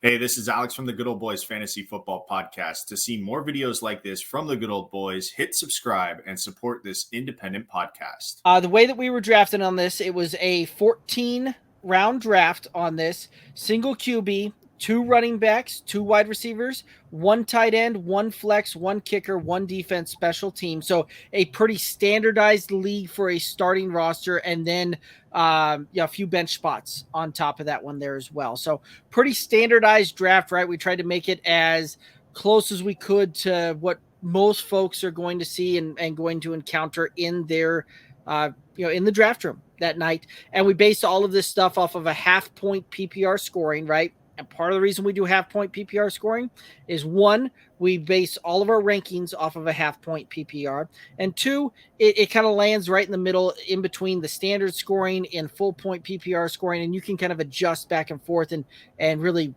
Hey, this is Alex from the Good Old Boys Fantasy Football Podcast. To see more videos like this from the Good Old Boys, hit subscribe and support this independent podcast. The way that we were drafting on this, it was a 14-round draft on this. Single QB, 2 running backs, 2 wide receivers, 1 tight end, 1 flex, 1 kicker, 1 defense, special team. So a pretty standardized league for a starting roster, and then a few bench spots on top of that one there as well. So pretty standardized draft, right? We tried to make it as close as we could to what most folks are going to see and going to encounter in their in the draft room that night. And we based all of this stuff off of a half-point PPR scoring, right? And part of the reason we do half-point PPR scoring is, 1, we base all of our rankings off of a half-point PPR. And 2, it kind of lands right in the middle in between the standard scoring and full-point PPR scoring. And you can kind of adjust back and forth and really,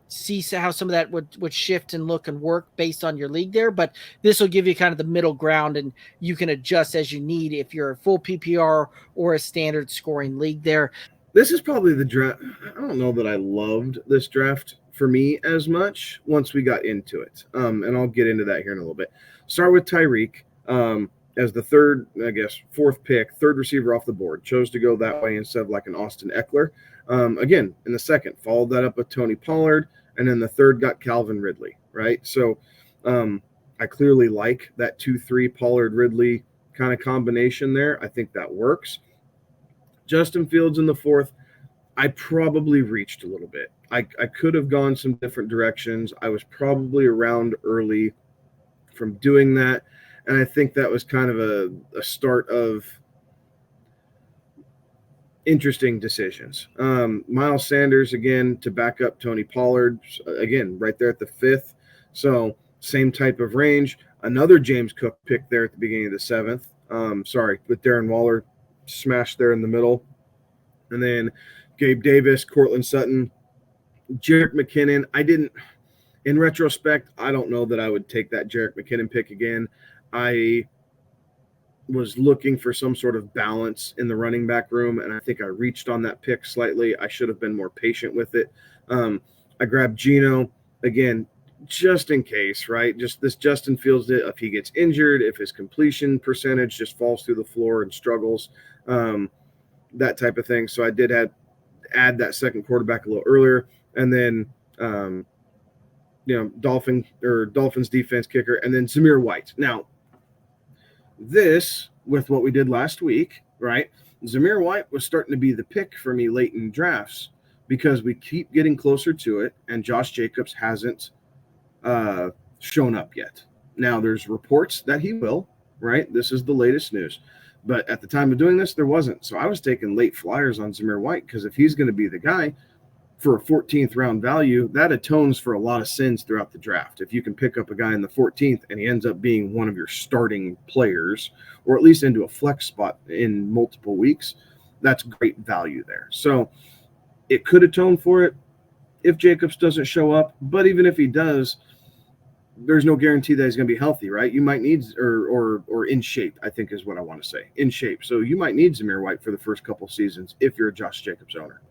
see how some of that would shift and look and work based on your league there. But this will give you kind of the middle ground, and you can adjust as you need if you're a full PPR or a standard scoring league there. This is probably the draft. I don't know that I loved this draft for me as much once we got into it. And I'll get into that here in a little bit. Start with Tyreek as the fourth pick, third receiver off the board. Chose to go that way instead of like an Austin Eckler. Again, in the second, followed that up with Tony Pollard. And then the third got Calvin Ridley, right? So I clearly like that 2-3 Pollard-Ridley kind of combination there. I think that works. Justin Fields in the fourth, I probably reached a little bit. I could have gone some different directions. I was probably around early from doing that. And I think that was kind of a start of interesting decisions. Miles Sanders, again, to back up Tony Pollard, again, right there at the 5th. So same type of range. Another James Cook pick there at the beginning of the 7th. With Darren Waller smashed there in the middle. And then Gabe Davis, Cortland Sutton, Jerick McKinnon. In retrospect, I don't know that I would take that Jerick McKinnon pick again. I was looking for some sort of balance in the running back room, and I think I reached on that pick slightly. I should have been more patient with it. I grabbed Geno, again, just in case, right? Just this Justin Fields, if he gets injured, if his completion percentage just falls through the floor and struggles, that type of thing. So I did add that second quarterback a little earlier, and then Dolphins defense kicker, and then Zamir White. Now, this, with what we did last week, right? Zamir White was starting to be the pick for me late in drafts because we keep getting closer to it, and Josh Jacobs hasn't shown up yet. Now, there's reports that he will, right? This is the latest news. But at the time of doing this, there wasn't. So I was taking late flyers on Zamir White because if he's going to be the guy for a 14th round value, that atones for a lot of sins throughout the draft. If you can pick up a guy in the 14th and he ends up being one of your starting players, or at least into a flex spot in multiple weeks, that's great value there. So it could atone for it if Jacobs doesn't show up. But even if he does, there's no guarantee that he's going to be healthy, right? You might need, or in shape, I think is what I want to say, in shape. So you might need Zamir White for the first couple seasons if you're a Josh Jacobs owner.